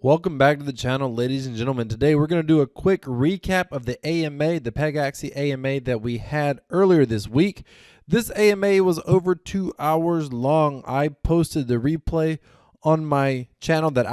Welcome back to the channel, ladies and gentlemen. Today we're going to do a quick recap of the AMA, the Pegaxy AMA that we had earlier this week. This AMA was over 2 hours long. I posted the replay on my channel that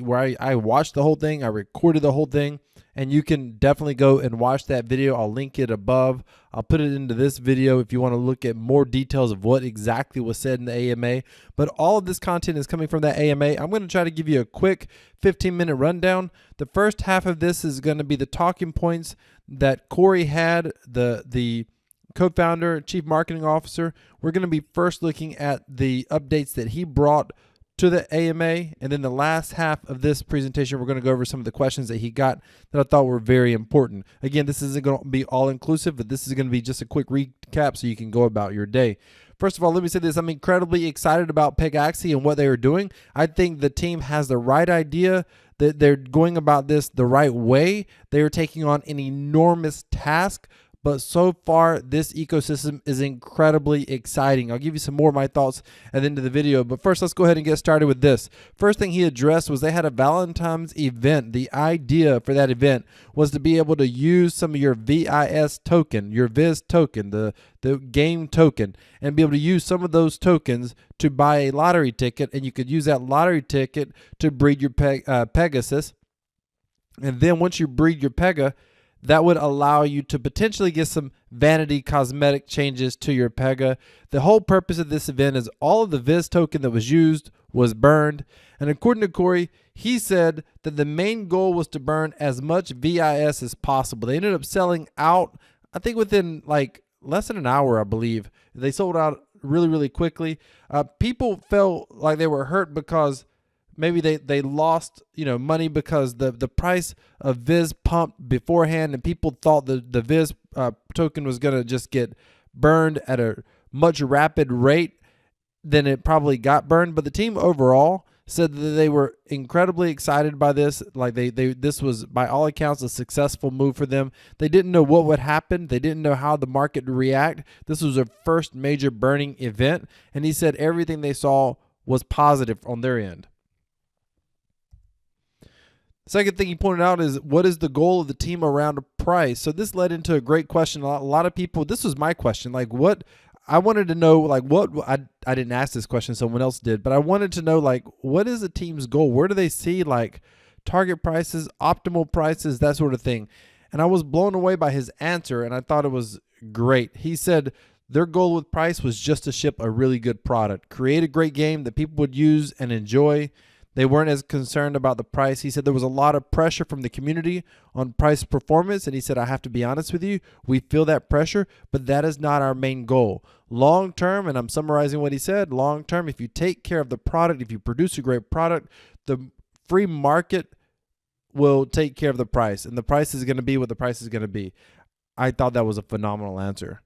where I watched the whole thing. I recorded the whole thing, and you can definitely go and watch that video. I'll link it above. I'll put it into this video if you want to look at more details of what exactly was said in the AMA. But all of this content is coming from that AMA. I'm going to try to give you a quick 15-minute rundown. The first half of this is going to be the talking points that Corey had, the co-founder, chief marketing officer. We're going to be first looking at the updates that he brought to the AMA, and then the last half of this presentation we're going to go over some of the questions that he got that I thought were very important. Again, this isn't going to be all inclusive, but this is going to be just a quick recap so you can go about your day. First of all, let me say this. I'm incredibly excited about Pegaxy and what they are doing. I think the team has the right idea, that they're going about this the right way. They are taking on an enormous task, but so far this ecosystem is incredibly exciting. I'll give you some more of my thoughts at the end of the video, but first let's go ahead and get started with this. First thing he addressed was they had a Valentine's event. The idea for that event was to be able to use some of your VIS token, your VIS token, the game token, and be able to use some of those tokens to buy a lottery ticket, and you could use that lottery ticket to breed your Pegasus. And then once you breed your Pega, that would allow you to potentially get some vanity cosmetic changes to your Pega. The whole purpose of this event is all of the VIS token that was used was burned. And according to Corey, he said that the main goal was to burn as much VIS as possible. They ended up selling out, I think within like less than an hour, I believe. They sold out really, really quickly. People felt like they were hurt because maybe they lost money because the price of VIS pumped beforehand, and people thought the VIS token was going to just get burned at a much rapid rate than it probably got burned. But the team overall said that they were incredibly excited by this. Like this was by all accounts a successful move for them. They didn't know what would happen. They didn't know how the market would react. This was their first major burning event, and he said everything they saw was positive on their end. Second thing he pointed out is, what is the goal of the team around a price? So this led into a great question. A lot of people, this was my question, like what I wanted to know, like what I didn't ask this question, someone else did, but I wanted to know, like, what is the team's goal? Where do they see like target prices, optimal prices, that sort of thing? And I was blown away by his answer, and I thought it was great. He said their goal with price was just to ship a really good product, create a great game that people would use and enjoy. They weren't as concerned about the price. He said there was a lot of pressure from the community on price performance, and he said, I have to be honest with you, we feel that pressure, but that is not our main goal. Long term, and I'm summarizing what he said, long term, if you take care of the product, if you produce a great product, the free market will take care of the price, and the price is going to be what the price is going to be. I thought that was a phenomenal answer.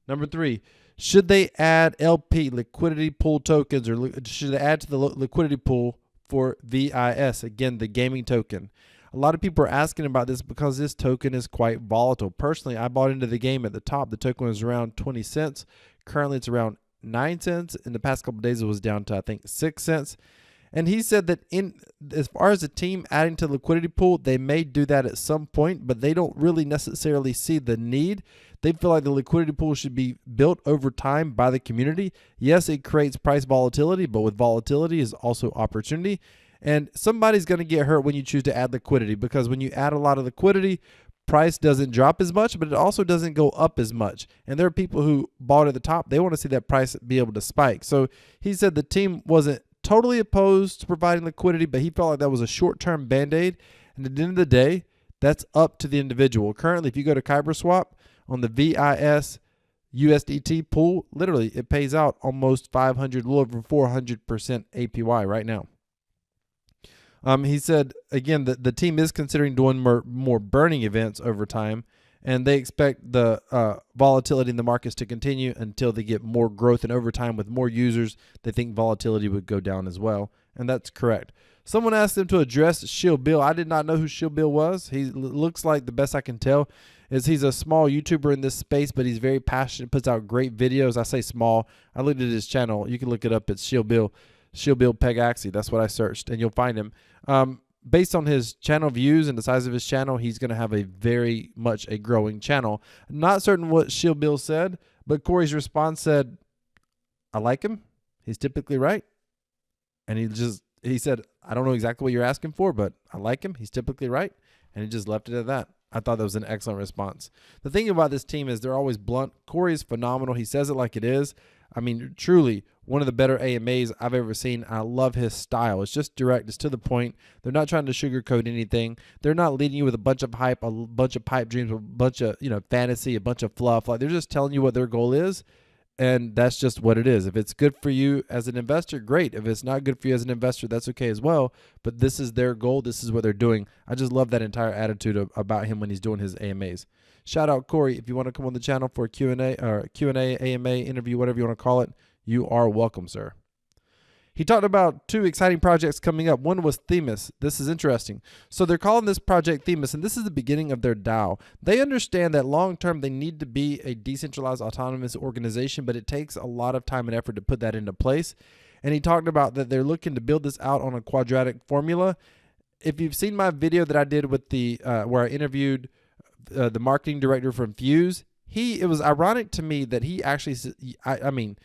Number 3. Should they add LP, liquidity pool tokens, or should they add to the liquidity pool for VIS, again, the gaming token? A lot of people are asking about this because this token is quite volatile. Personally, I bought into the game at the top. The token was around 20 cents. Currently, it's around 9 cents. In the past couple of days, it was down to, I think, 6 cents. And he said that as far as the team adding to the liquidity pool, they may do that at some point, but they don't really necessarily see the need. They feel like the liquidity pool should be built over time by the community. Yes, it creates price volatility, but with volatility is also opportunity. And somebody's going to get hurt when you choose to add liquidity, because when you add a lot of liquidity, price doesn't drop as much, but it also doesn't go up as much. And there are people who bought at the top. They want to see that price be able to spike. So he said the team wasn't totally opposed to providing liquidity, but he felt like that was a short-term band-aid. And at the end of the day, that's up to the individual. Currently, if you go to KyberSwap on the VIS USDT pool, literally it pays out almost 500, a little over 400% APY right now. He said, again, that the team is considering doing more burning events over time, and they expect the volatility in the markets to continue until they get more growth, and over time with more users, they think volatility would go down as well, and that's correct. Someone asked them to address Shill. I did not know who Shill was. He looks like, the best I can tell, is he's a small YouTuber in this space, but he's very passionate, puts out great videos. I say small. I looked at his channel. You can look it up. It's Shill. Shill build Pegaxy. That's what I searched, and you'll find him. Based on his channel views and the size of his channel, he's going to have a very much a growing channel. Not certain what Shill Bill said, but Corey's response said, I like him. He's typically right. And he said, I don't know exactly what you're asking for, but I like him. He's typically right. And he just left it at that. I thought that was an excellent response. The thing about this team is they're always blunt. Corey is phenomenal. He says it like it is. I mean, truly one of the better AMAs I've ever seen. I love his style. It's just direct. It's to the point. They're not trying to sugarcoat anything. They're not leading you with a bunch of hype, a bunch of pipe dreams, a bunch of, fantasy, a bunch of fluff. Like, they're just telling you what their goal is. And that's just what it is. If it's good for you as an investor, great. If it's not good for you as an investor, that's okay as well. But this is their goal. This is what they're doing. I just love that entire attitude about him when he's doing his AMAs. Shout out Corey. If you want to come on the channel for a Q&A or Q&A, AMA, interview, whatever you want to call it, you are welcome, sir. He talked about 2 exciting projects coming up. One was Themis. This is interesting. So they're calling this project Themis, and this is the beginning of their DAO. They understand that long-term they need to be a decentralized autonomous organization, but it takes a lot of time and effort to put that into place. And he talked about that they're looking to build this out on a quadratic formula. If you've seen my video that I did with the where I interviewed the marketing director from Fuse, it was ironic to me that he actually,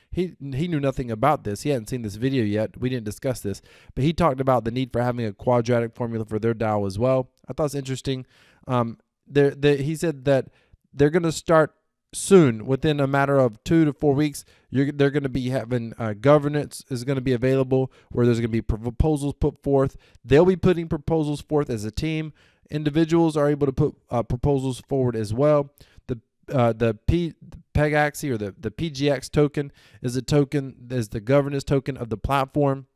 he knew nothing about this. He hadn't seen this video yet. We didn't discuss this, but he talked about the need for having a quadratic formula for their DAO as well. I thought it was interesting. He said that they're going to start soon, within a matter of 2 to 4 weeks. They're going to be having governance is going to be available, where there's going to be proposals put forth. They'll be putting proposals forth as a team. Individuals are able to put proposals forward as well. The Pegaxy or the PGX token is the governance token of the platform.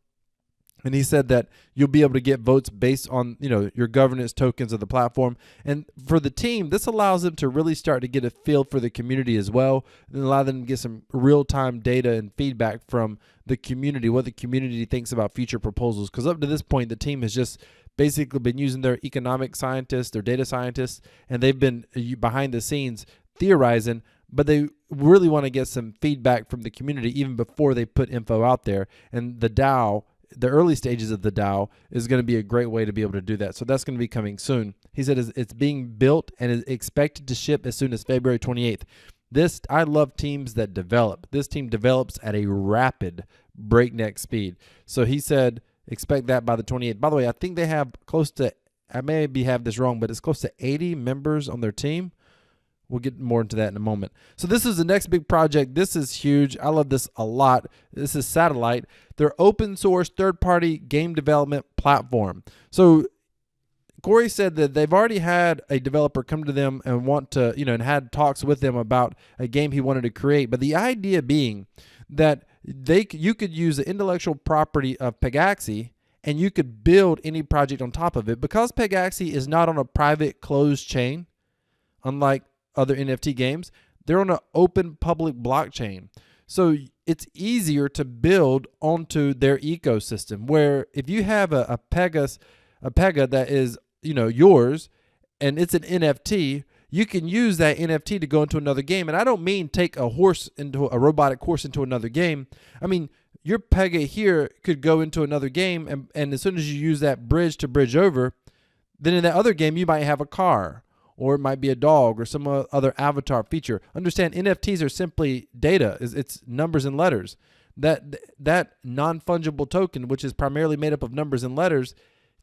And he said that you'll be able to get votes based on, your governance tokens of the platform. And for the team, this allows them to really start to get a feel for the community as well, and allow them to get some real-time data and feedback from the community, what the community thinks about future proposals. Because up to this point, the team has just basically been using their economic scientists, their data scientists, and they've been behind the scenes theorizing, but they really want to get some feedback from the community even before they put info out there. And the DAO, the early stages of the DAO, is going to be a great way to be able to do that. So that's going to be coming soon. He said it's being built and is expected to ship as soon as February 28th. I love teams that develop. This team develops at a rapid breakneck speed. So he said expect that by the 28th. By the way, I think they have close to, I may have this wrong, but it's close to 80 members on their team. We'll get more into that in a moment. So this is the next big project. This is huge. I love this a lot. This is Satellite. They're open source third-party game development platform. So Corey said that they've already had a developer come to them and want to, and had talks with them about a game he wanted to create. But the idea being that you could use the intellectual property of Pegaxy and you could build any project on top of it. Because Pegaxy is not on a private closed chain, unlike other NFT games, they're on an open public blockchain. So it's easier to build onto their ecosystem, where if you have a Pega that is, yours, and it's an NFT, you can use that NFT to go into another game. And I don't mean take a robotic horse into another game. I mean, your Pega here could go into another game, and as soon as you use that bridge to bridge over, then in that other game you might have a car, or it might be a dog or some other avatar feature. Understand, NFTs are simply data. It's numbers and letters. That non-fungible token, which is primarily made up of numbers and letters,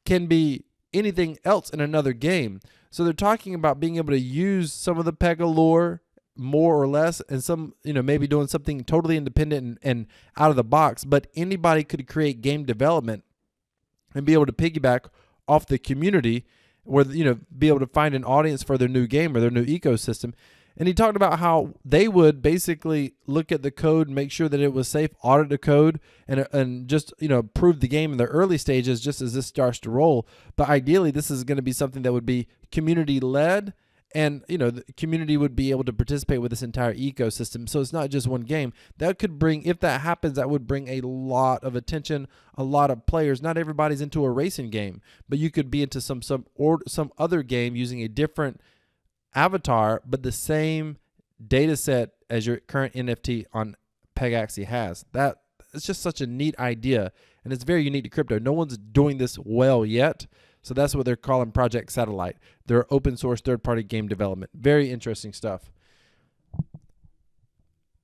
can be anything else in another game. So they're talking about being able to use some of the Pega lore more or less, and some, maybe doing something totally independent and out of the box. But anybody could create game development and be able to piggyback off the community, where, be able to find an audience for their new game or their new ecosystem. And he talked about how they would basically look at the code, make sure that it was safe, audit the code, and just, prove the game in the early stages just as this starts to roll. But ideally, this is going to be something that would be community-led, and, the community would be able to participate with this entire ecosystem. So it's not just one game. That could bring, if that happens, that would bring a lot of attention, a lot of players. Not everybody's into a racing game, but you could be into some other game using a different avatar, but the same data set as your current NFT on Pegaxy has. It's just such a neat idea. and it's very unique to crypto. No one's doing this well yet. So that's what they're calling Project Satellite. They're open source third-party game development. Very interesting stuff.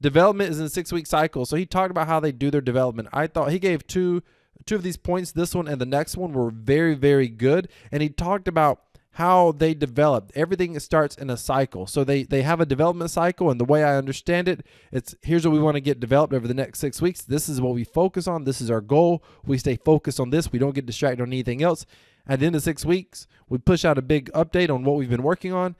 Development is in a 6-week cycle. So he talked about how they do their development. I thought he gave two of these points. This one and the next one were very, very good. And he talked about how they develop. Everything starts in a cycle. So they have a development cycle, and the way I understand it, it's here's what we want to get developed over the next 6 weeks. This is what we focus on. This is our goal. We stay focused on this. We don't get distracted on anything else. At the end of 6 weeks, we push out a big update on what we've been working on.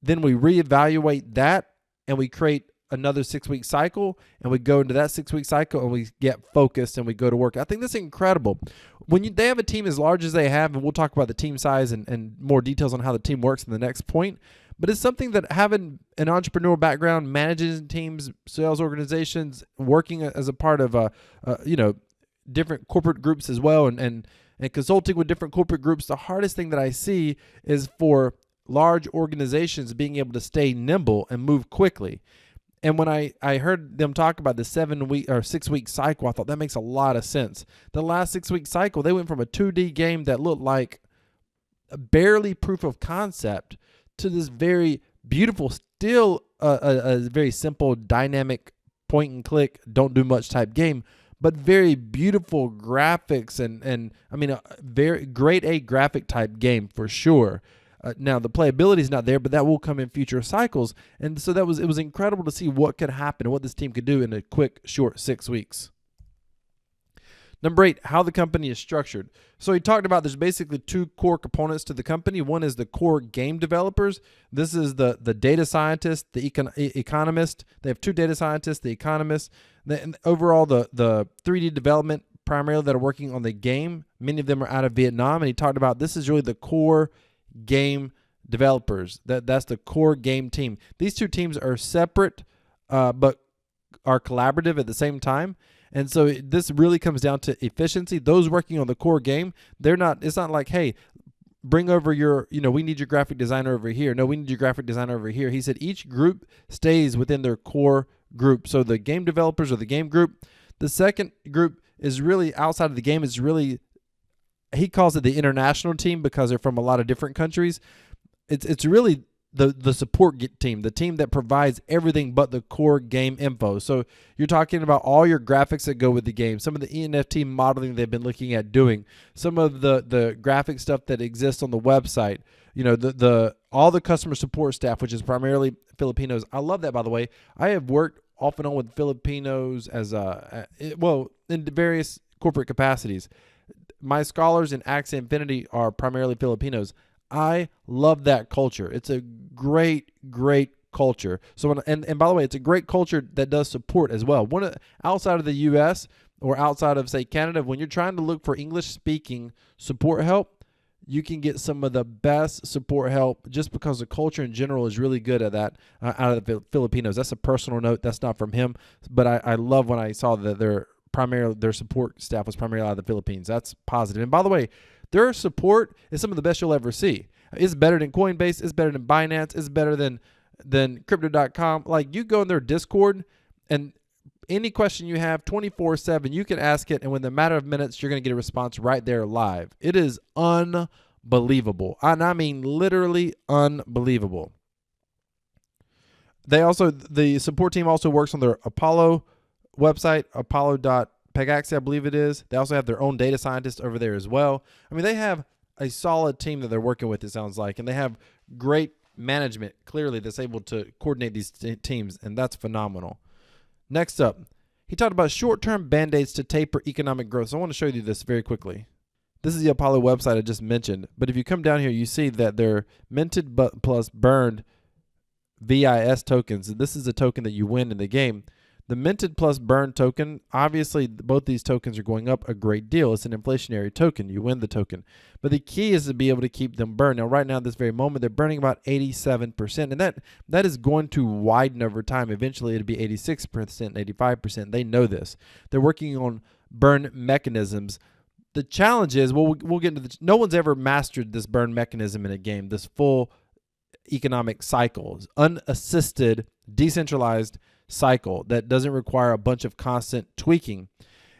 Then we reevaluate that, and we create another 6-week cycle, and we go into that 6-week cycle, and we get focused, and we go to work. I think that's incredible. When they have a team as large as they have, and we'll talk about the team size and more details on how the team works in the next point, but it's something that having an entrepreneurial background, managing teams, sales organizations, working as a part of different corporate groups as well, and consulting with different corporate groups, the hardest thing that I see is for large organizations being able to stay nimble and move quickly. And when I heard them talk about the 7-week or 6-week cycle, I thought that makes a lot of sense. The last 6-week cycle, they went from a 2D game that looked like a barely proof of concept to this very beautiful, still a very simple, dynamic, point and click, don't do much type game, but very beautiful graphics and I mean a very grade A graphic type game for sure. Now the playability is not there, but that will come in future cycles. And so it was incredible to see what could happen and what this team could do in a quick, short 6 weeks. Number 8, how the company is structured. So he talked about there's basically 2 core components to the company. One is the core game developers. This is the data scientist, the economist. They have 2 data scientists, the economist. And overall, the 3D development primarily that are working on the game. Many of them are out of Vietnam. And he talked about this is really the core game developers. That's the core game team. These 2 teams are separate but are collaborative at the same time. And so this really comes down to efficiency. Those working on the core game, it's not like, hey, bring over we need your graphic designer over here. No, we need your graphic designer over here. He said each group stays within their core group. So the game developers are the game group. The second group is really outside of the game. It's really, he calls it the international team because they're from a lot of different countries. It's really the support team, the team that provides everything but the core game info. So you're talking about all your graphics that go with the game, some of the NFT modeling they've been looking at doing, some of the graphic stuff that exists on the website, all the customer support staff, which is primarily Filipinos. I love that, by the way. I have worked off and on with Filipinos in various corporate capacities. My scholars in Axie Infinity are primarily Filipinos. I love that culture. It's a great, great culture. So, and by the way, it's a great culture that does support as well. Outside of the U.S. or outside of, say, Canada, when you're trying to look for English-speaking support help, you can get some of the best support help just because the culture in general is really good at that out of the Filipinos. That's a personal note. That's not from him. But I love when I saw that their support staff was primarily out of the Philippines. That's positive. And by the way, their support is some of the best you'll ever see. It's better than Coinbase. It's better than Binance. It's better than Crypto.com. Like, you go in their Discord, and any question you have 24/7, you can ask it, and within a matter of minutes, you're going to get a response right there live. It is unbelievable. And I mean literally unbelievable. The support team also works on their Apollo website, Apollo.Pegaxy, I believe it is. They also have their own data scientist over there as well. I mean, they have a solid team that they're working with, it sounds like, and they have great management, clearly, that's able to coordinate these teams, and that's phenomenal. Next up, he talked about short-term band-aids to taper economic growth. So I want to show you this very quickly. This is the Apollo website I just mentioned, but if you come down here, you see that they're minted plus burned VIS tokens. This is a token that you win in the game. The minted plus burned token, obviously both these tokens are going up a great deal. It's an inflationary token. You win the token. But the key is to be able to keep them burned. Now, right now, at this very moment, they're burning about 87%. And that is going to widen over time. Eventually, it'll be 86%, 85%. They know this. They're working on burn mechanisms. The challenge is, we'll get into no one's ever mastered this burn mechanism in a game, this full economic cycle, unassisted, decentralized cycle that doesn't require a bunch of constant tweaking.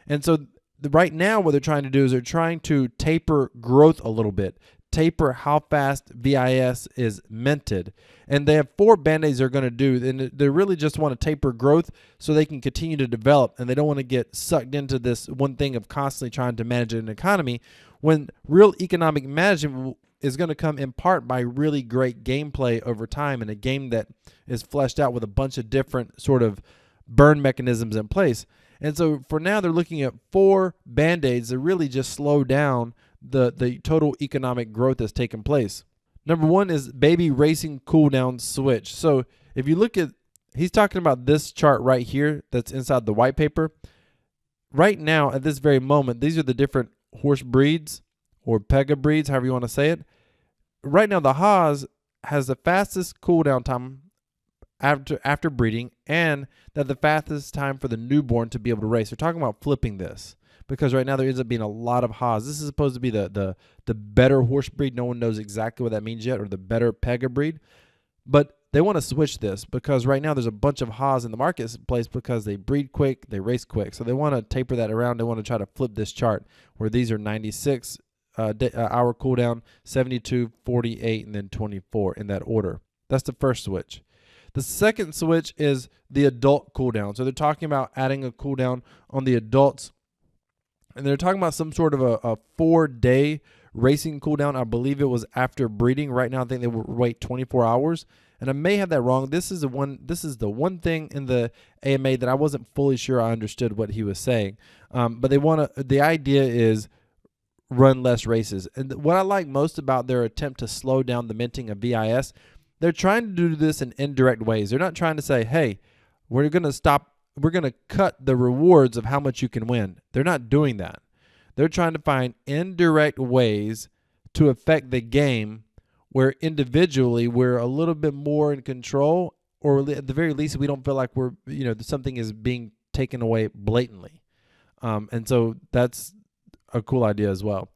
And so right now what they're trying to do is they're trying to taper growth a little bit, taper how fast VIS is minted. And they have 4 band-aids they're going to do, and they really just want to taper growth so they can continue to develop, and they don't want to get sucked into this one thing of constantly trying to manage an economy, when real economic management is going to come in part by really great gameplay over time, and a game that is fleshed out with a bunch of different sort of burn mechanisms in place. And so for now, they're looking at 4 band-aids that really just slow down the total economic growth that's taken place. Number 1 is baby racing cooldown switch. So if you look at, he's talking about this chart right here that's inside the white paper. Right now, at this very moment, these are the different horse breeds or Pega breeds, however you want to say it. Right now, the Haas has the fastest cooldown time after breeding, and that the fastest time for the newborn to be able to race. They're talking about flipping this, because right now there ends up being a lot of Haas. This is supposed to be the better horse breed. No one knows exactly what that means yet, or the better Pega breed. But they want to switch this because right now there's a bunch of Haas in the marketplace because they breed quick, they race quick. So they want to taper that around. They want to try to flip this chart where these are 96 hour cooldown, 72, 48, and then 24 in that order. That's the first switch. The second switch is the adult cooldown. So they're talking about adding a cooldown on the adults, and they're talking about some sort of a 4-day racing cooldown. I believe it was after breeding. Right now, I think they will wait 24 hours, and I may have that wrong. This is the one thing in the AMA that I wasn't fully sure I understood what he was saying. But they want to. The idea is run less races, and what I like most about their attempt to slow down the minting of VIS. They're trying to do this in indirect ways. They're not trying to say, hey, we're going to cut the rewards of how much you can win. They're not doing that. They're trying to find indirect ways to affect the game where individually we're a little bit more in control, or at the very least we don't feel like we're, something is being taken away blatantly. And so that's a cool idea as well.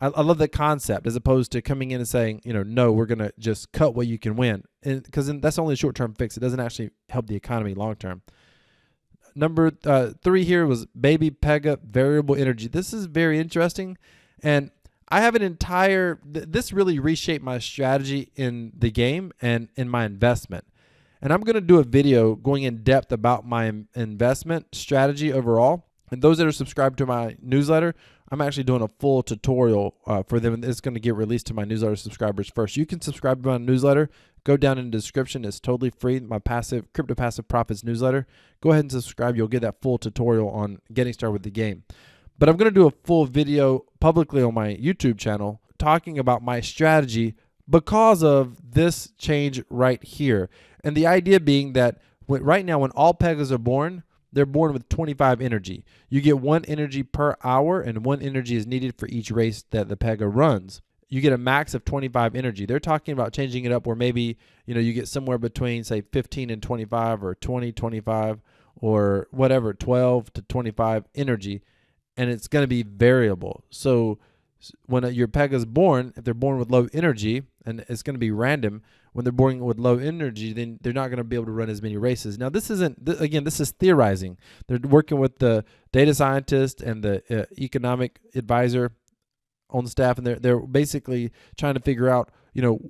I love that concept, as opposed to coming in and saying, no, we're going to just cut what you can win. Because that's only a short-term fix. It doesn't actually help the economy long-term. Number 3 here was baby Pega variable energy. This is very interesting. And I have this really reshaped my strategy in the game and in my investment. And I'm going to do a video going in depth about my investment strategy overall. And those that are subscribed to my newsletter, I'm actually doing a full tutorial for them. It's going to get released to my newsletter subscribers first. You can subscribe to my newsletter. Go down in the description. It's totally free. My Crypto Passive Profits newsletter. Go ahead and subscribe. You'll get that full tutorial on getting started with the game. But I'm going to do a full video publicly on my YouTube channel talking about my strategy because of this change right here. And the idea being that right now when all Pegas are born, they're born with 25 energy. You get 1 energy per hour, and 1 energy is needed for each race that the Pega runs. You get a max of 25 energy. They're talking about changing it up where maybe, you get somewhere between, say, 15 and 25 or 20, 25 or whatever, 12 to 25 energy, and it's going to be variable. So when your Pega's born, if they're born with low energy, and it's going to be random, when they're born with low energy, then they're not going to be able to run as many races. Now, this is theorizing. They're working with the data scientist and the economic advisor on the staff, and they're basically trying to figure out,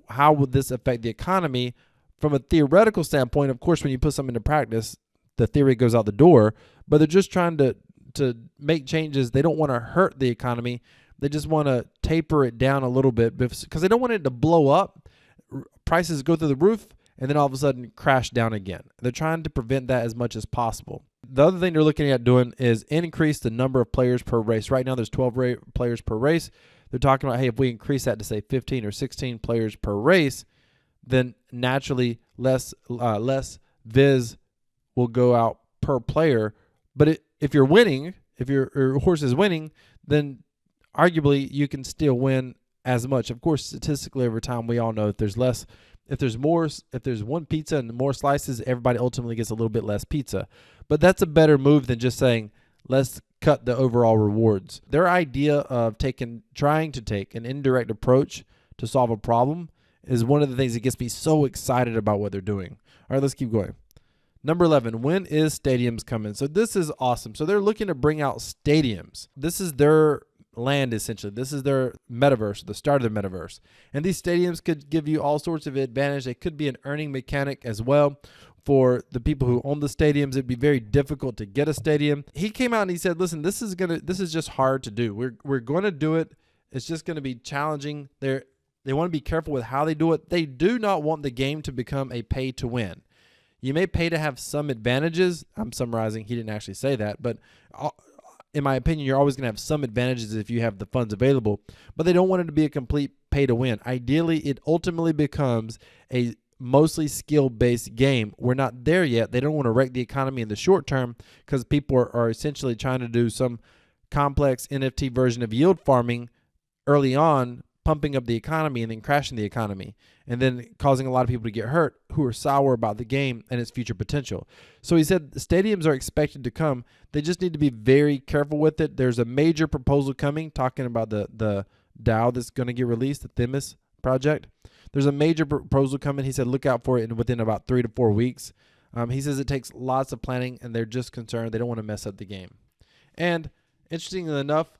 how would this affect the economy from a theoretical standpoint. Of course, when you put something into practice, the theory goes out the door, but they're just trying to make changes. They don't want to hurt the economy. They just want to taper it down a little bit because they don't want it to blow up. Prices go through the roof and then all of a sudden crash down again. They're trying to prevent that as much as possible. The other thing they're looking at doing is increase the number of players per race. Right now there's 12 players per race. They're talking about, hey, if we increase that to say 15 or 16 players per race, then naturally less viz will go out per player. But if you're winning, if your horse is winning, then arguably you can still win as much. Of course, statistically over time, we all know if there's one pizza and more slices, everybody ultimately gets a little bit less pizza. But that's a better move than just saying, let's cut the overall rewards. Their idea of trying to take an indirect approach to solve a problem is one of the things that gets me so excited about what they're doing. All right, let's keep going. Number 11, when is stadiums coming? So this is awesome. So they're looking to bring out stadiums. This is their land, essentially. This is their metaverse, the start of their metaverse. And these stadiums could give you all sorts of advantage. They could be an earning mechanic as well. For the people who own the stadiums, it'd be very difficult to get a stadium. He came out and he said, listen, this is just hard to do. We're going to do it. It's just going to be challenging. They want to be careful with how they do it. They do not want the game to become a pay to win. You may pay to have some advantages. I'm summarizing. He didn't actually say that, but in my opinion, you're always going to have some advantages if you have the funds available, but they don't want it to be a complete pay to win. Ideally, it ultimately becomes a mostly skill-based game. We're not there yet. They don't want to wreck the economy in the short term because people are essentially trying to do some complex NFT version of yield farming early on, pumping up the economy and then crashing the economy and then causing a lot of people to get hurt who are sour about the game and its future potential. So he said the stadiums are expected to come. They just need to be very careful with it. There's a major proposal coming talking about the DAO that's going to get released, the Themis project. There's a major proposal coming. He said look out for it within about 3 to 4 weeks. He says it takes lots of planning and they're just concerned. They don't want to mess up the game. And interestingly enough,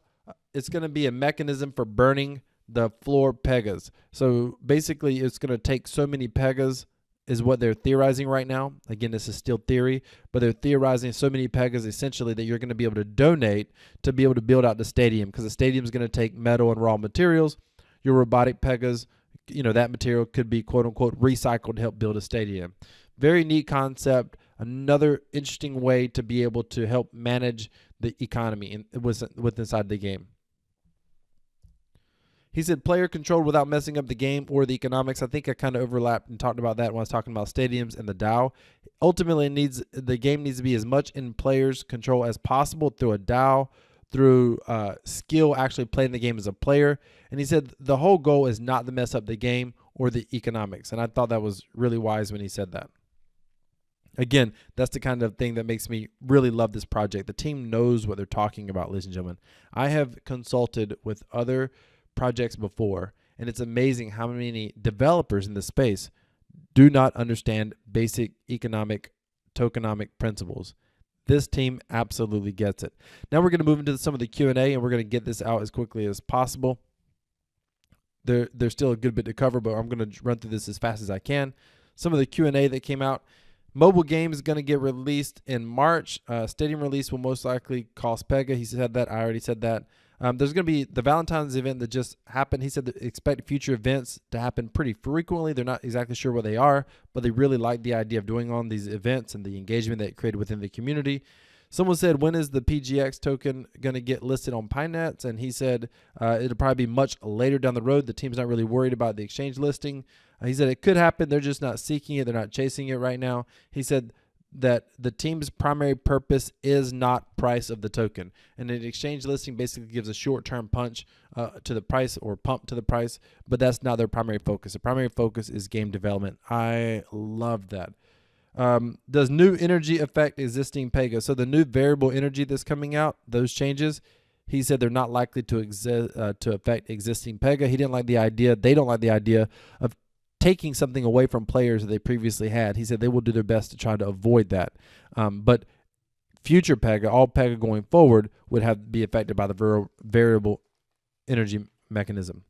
it's going to be a mechanism for burning the floor Pegas. So basically it's going to take so many Pegas is what they're theorizing right now. Again, this is still theory, but they're theorizing so many Pegas essentially that you're going to be able to donate to be able to build out the stadium, because the stadium is going to take metal and raw materials. Your robotic Pegas, that material could be quote unquote recycled to help build a stadium. Very neat concept. Another interesting way to be able to help manage the economy with inside the game. He said player controlled without messing up the game or the economics. I think I kind of overlapped and talked about that when I was talking about stadiums and the DAO. Ultimately, the game needs to be as much in players' control as possible through a DAO, through skill actually playing the game as a player. And he said the whole goal is not to mess up the game or the economics. And I thought that was really wise when he said that. Again, that's the kind of thing that makes me really love this project. The team knows what they're talking about, ladies and gentlemen. I have consulted with other projects before, and it's amazing how many developers in this space do not understand basic economic tokenomic principles. This team absolutely gets it. Now we're going to move into some of the Q&A, and we're going to get this out as quickly as possible. There's still a good bit to cover, but I'm going to run through this as fast as I can. Some of the Q&A that came out. Mobile game is going to get released in March. Stadium release will most likely cost Pega. He said that. I already said that. There's going to be the Valentine's event that just happened. He said that expect future events to happen pretty frequently. They're not exactly sure what they are, but they really like the idea of doing on these events and the engagement that it created within the community. Someone said, when is the PGX token going to get listed on Pinets? And he said it'll probably be much later down the road. The team's not really worried about the exchange listing. He said it could happen. They're just not seeking it. They're not chasing it right now. He said that the team's primary purpose is not price of the token. And an exchange listing basically gives a short-term punch to the price or pump to the price, but that's not their primary focus. The primary focus is game development. I love that. Does new energy affect existing Pega? So the new variable energy that's coming out, those changes, he said they're not likely to affect existing Pega. He didn't like the idea. They don't like the idea of taking something away from players that they previously had. He said they will do their best to try to avoid that. But future Pega, all Pega going forward, would have to be affected by the variable energy mechanism.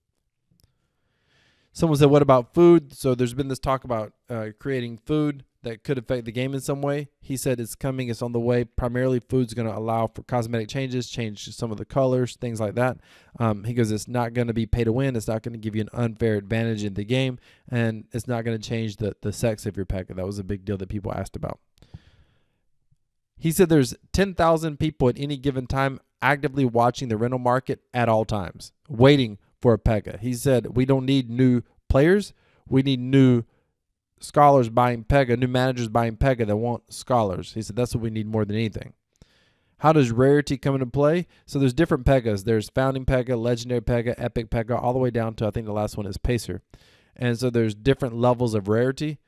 Someone said, what about food? So there's been this talk about creating food that could affect the game in some way. He said it's coming, it's on the way. Primarily, food's going to allow for cosmetic changes, change some of the colors, things like that. He goes, it's not going to be pay to win. It's not going to give you an unfair advantage in the game, and it's not going to change the sex of your Pega. That was a big deal that people asked about. He said there's 10,000 people at any given time actively watching the rental market at all times, waiting for a Pega. He said we don't need new players. We need new scholars buying Pega, new managers buying Pega that want scholars. He said that's what we need more than anything. How does rarity come into play? So there's different Pegas. There's founding Pega, legendary Pega, epic Pega, all the way down to I think the last one is Pacer. And so there's different levels of rarity.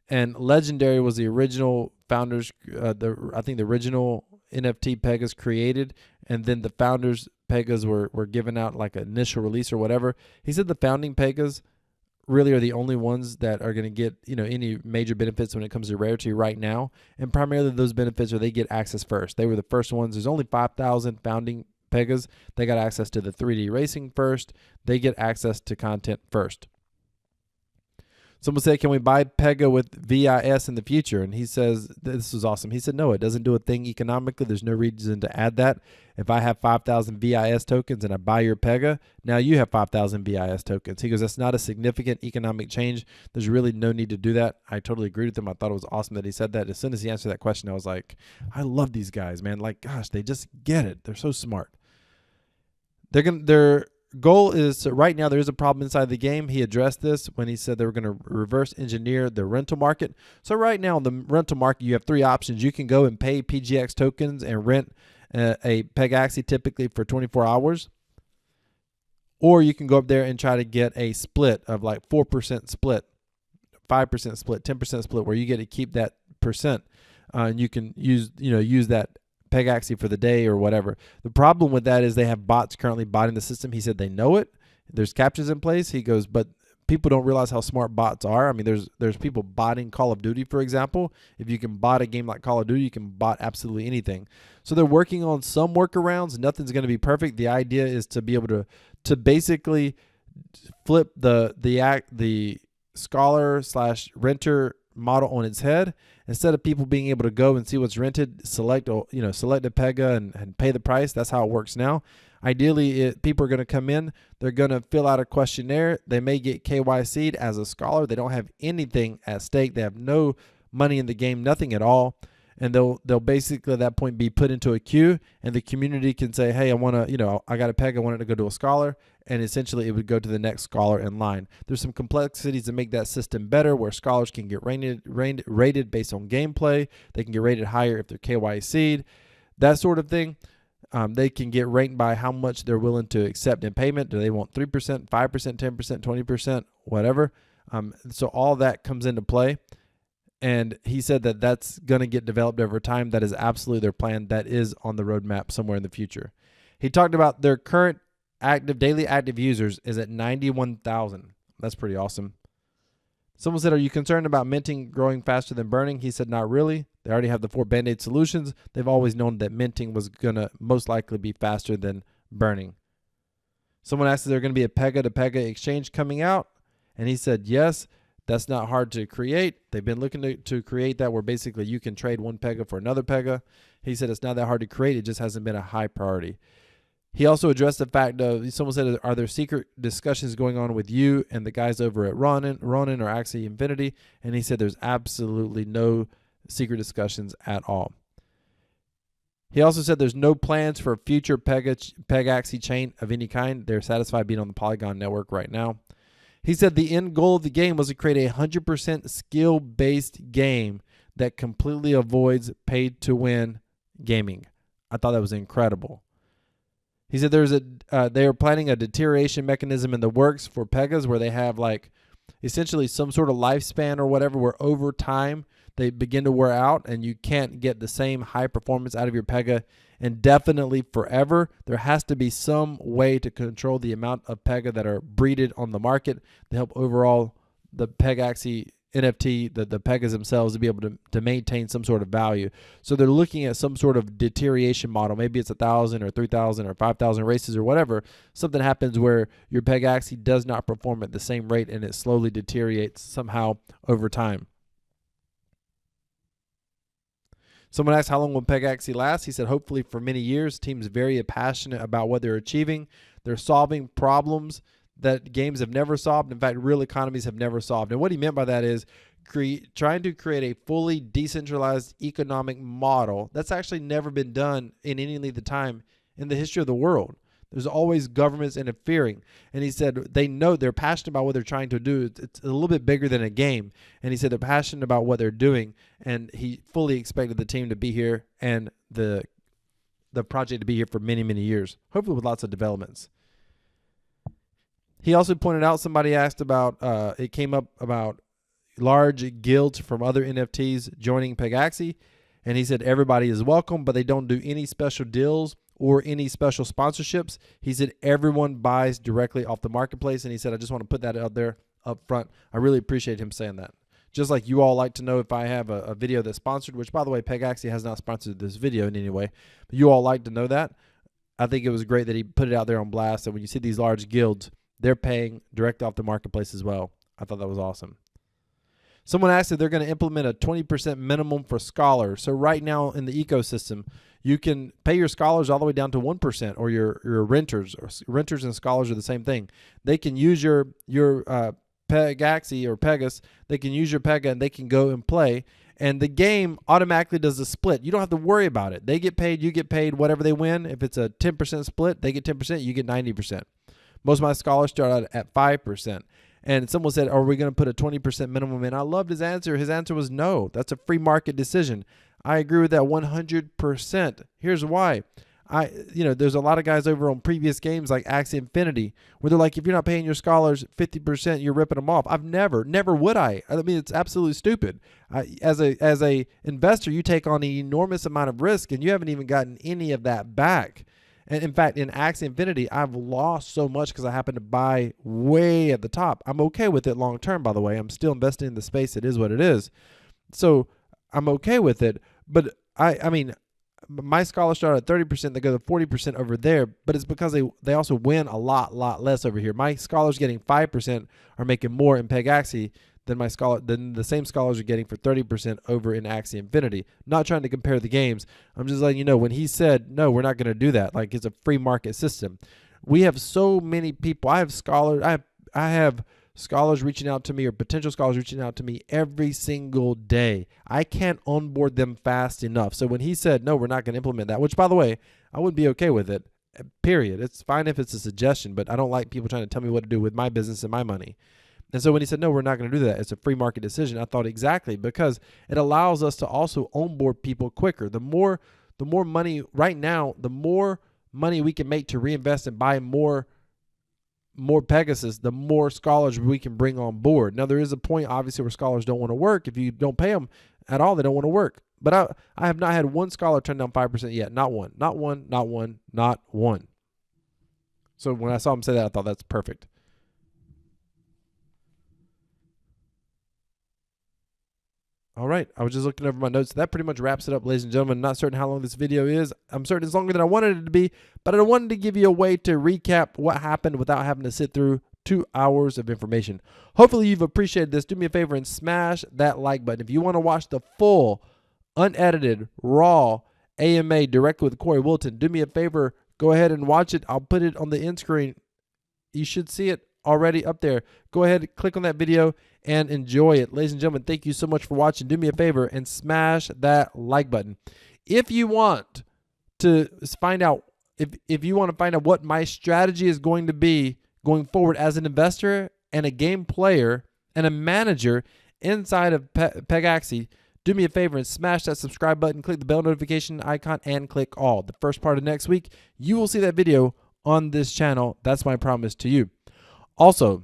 And legendary was the original founders, I think the original NFT Pegas created, and then the founders Pegas were given out like an initial release or whatever. He said the founding Pegas really are the only ones that are going to get, any major benefits when it comes to rarity right now. And primarily those benefits are they get access first. They were the first ones. There's only 5,000 founding Pegas. They got access to the 3D racing first. They get access to content first. Someone said, can we buy Pega with VIS in the future? And he says, this was awesome. He said, no, it doesn't do a thing economically. There's no reason to add that. If I have 5,000 VIS tokens and I buy your Pega, now you have 5,000 VIS tokens. He goes, that's not a significant economic change. There's really no need to do that. I totally agreed with him. I thought it was awesome that he said that. As soon as he answered that question, I was like, I love these guys, man. Like, gosh, they just get it. They're so smart. Their goal is to, right now there is a problem inside the game. He addressed this when he said they were going to reverse engineer the rental market. So right now in the rental market, you have three options. You can go and pay PGX tokens and rent a Pegaxy typically for 24 hours. Or you can go up there and try to get a split of like 4% split, 5% split, 10% split, where you get to keep that percent. And you can use that Pegaxy for the day or whatever. The problem with that is they have bots currently botting the system. He said they know it. There's captures in place. He goes, but people don't realize how smart bots are. I mean, there's people botting Call of Duty, for example. If you can bot a game like Call of Duty, you can bot absolutely anything. So they're working on some workarounds. Nothing's going to be perfect. The idea is to be able to basically flip the scholar/renter model on its head. Instead of people being able to go and see what's rented, select a Pega and pay the price. That's how it works now. Ideally, people are going to come in. They're going to fill out a questionnaire. They may get KYC'd as a scholar. They don't have anything at stake. They have no money in the game, nothing at all. And they'll basically at that point be put into a queue, and the community can say, hey, I got a Pega, I want it to go to a scholar, and essentially it would go to the next scholar in line. There's some complexities to make that system better, where scholars can get rated based on gameplay. They can get rated higher if they're KYC'd, that sort of thing. They can get ranked by how much they're willing to accept in payment. Do they want 3%, 5%, 10%, 20%, whatever? So all that comes into play. And he said that that's going to get developed over time. That is absolutely their plan. That is on the roadmap somewhere in the future. He talked about their current daily active users is at 91,000. That's pretty awesome. Someone said, are you concerned about minting growing faster than burning? He said, not really. They already have the 4 Band-Aid solutions. They've always known that minting was going to most likely be faster than burning. Someone asked if there's going to be a Pega to Pega exchange coming out. And he said, yes. That's not hard to create. They've been looking to create that, where basically you can trade one Pega for another Pega. He said it's not that hard to create. It just hasn't been a high priority. He also addressed the fact of, someone said, are there secret discussions going on with you and the guys over at Ronin or Axie Infinity? And he said there's absolutely no secret discussions at all. He also said there's no plans for a future Pegaxy chain of any kind. They're satisfied being on the Polygon network right now. He said the end goal of the game was to create a 100% skill-based game that completely avoids pay-to-win gaming. I thought that was incredible. He said they are planning a deterioration mechanism in the works for Pegas, where they have like essentially some sort of lifespan or whatever, where over time they begin to wear out and you can't get the same high performance out of your Pega indefinitely forever. There has to be some way to control the amount of Pega that are breeded on the market to help overall the Pegaxy NFT, the Pegas themselves, to be able to maintain some sort of value. So they're looking at some sort of deterioration model. Maybe it's 1,000 or 3,000 or 5,000 races or whatever. Something happens where your Pegaxy does not perform at the same rate and it slowly deteriorates somehow over time. Someone asked how long will Pegaxy last? He said hopefully for many years. Team's very passionate about what they're achieving. They're solving problems that games have never solved. In fact, real economies have never solved. And what he meant by that is trying to create a fully decentralized economic model that's actually never been done in any length of time in the history of the world. There's always governments interfering. And he said they know, they're passionate about what they're trying to do. It's a little bit bigger than a game. And he said they're passionate about what they're doing. And he fully expected the team to be here and the project to be here for many, many years, hopefully with lots of developments. He also pointed out, somebody asked about, it came up about large guilds from other NFTs joining Pegaxy. And he said everybody is welcome, but they don't do any special deals or any special sponsorships. He said everyone buys directly off the marketplace. And he said, I just want to put that out there. up front. I really appreciate him saying that. Just like you all like to know if I have a video that's sponsored, which, by the way, Pegaxy has not sponsored this video in any way. But you all like to know that. I think it was great that he put it out there on blast. And when you see these large guilds, they're paying direct off the marketplace as well. I thought that was awesome. Someone asked if they're going to implement a 20% minimum for scholars. So right now in the ecosystem, you can pay your scholars all the way down to 1%, or your renters. Or renters and scholars are the same thing. They can use your Pegaxy or Pegas. They can use your Pega and they can go and play. And the game automatically does the split. You don't have to worry about it. They get paid, you get paid, whatever they win. If it's a 10% split, they get 10%, you get 90%. Most of my scholars start out at 5%. And someone said, are we going to put a 20% minimum in? I loved his answer. His answer was no. That's a free market decision. I agree with that 100%. Here's why. There's a lot of guys over on previous games like Axie Infinity where they're like, if you're not paying your scholars 50%, you're ripping them off. I've never would I. I mean, it's absolutely stupid. As a investor, you take on an enormous amount of risk and you haven't even gotten any of that back. And in fact, in Axie Infinity, I've lost so much because I happened to buy way at the top. I'm okay with it long term, by the way. I'm still investing in the space. It is what it is. So I'm okay with it. But I mean, my scholars start at 30%. They go to 40% over there. But it's because they also win a lot less over here. My scholars getting 5% are making more in Pegaxy than the same scholars are getting for 30% over in Axie Infinity. Not trying to compare the games. I'm just letting you know, when he said, no, we're not going to do that, like it's a free market system. We have so many people. I have scholars reaching out to me, or potential scholars reaching out to me every single day. I can't onboard them fast enough. So when he said, no, we're not going to implement that, which, by the way, I wouldn't be okay with it, period. It's fine if it's a suggestion, but I don't like people trying to tell me what to do with my business and my money. And so when he said, no, we're not going to do that, it's a free market decision, I thought exactly, because it allows us to also onboard people quicker. The more money right now, the more money we can make to reinvest and buy more Pegasus, the more scholars we can bring on board. Now, there is a point, obviously, where scholars don't want to work. If you don't pay them at all, they don't want to work. But I have not had one scholar turn down 5% yet. Not one. Not one. Not one. Not one. So when I saw him say that, I thought that's perfect. All right, I was just looking over my notes. That pretty much wraps it up, ladies and gentlemen. Not certain how long this video is. I'm certain it's longer than I wanted it to be, but I wanted to give you a way to recap what happened without having to sit through 2 hours of information. Hopefully you've appreciated this. Do me a favor and smash that like button. If you want to watch the full, unedited, raw AMA directly with Corey Wilton, do me a favor, go ahead and watch it. I'll put it on the end screen. You should see it already up there. Go ahead, click on that video and enjoy it. Ladies and gentlemen, thank you so much for watching. Do me a favor and smash that like button. If you want to find out, if you want to find out what my strategy is going to be going forward as an investor and a game player and a manager inside of Pegaxy, do me a favor and smash that subscribe button, click the bell notification icon, and click all. The first part of next week, you will see that video on this channel. That's my promise to you. Also,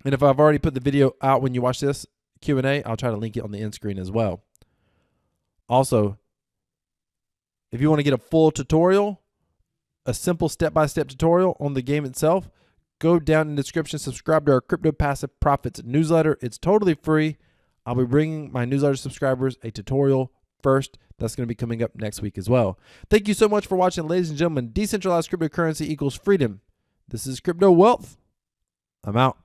and if I've already put the video out when you watch this Q&A, I'll try to link it on the end screen as well. Also, if you want to get a full tutorial, a simple step-by-step tutorial on the game itself, go down in the description, subscribe to our Crypto Passive Profits newsletter. It's totally free. I'll be bringing my newsletter subscribers a tutorial first. That's going to be coming up next week as well. Thank you so much for watching, ladies and gentlemen. Decentralized cryptocurrency equals freedom. This is Crypto Wealth. I'm out.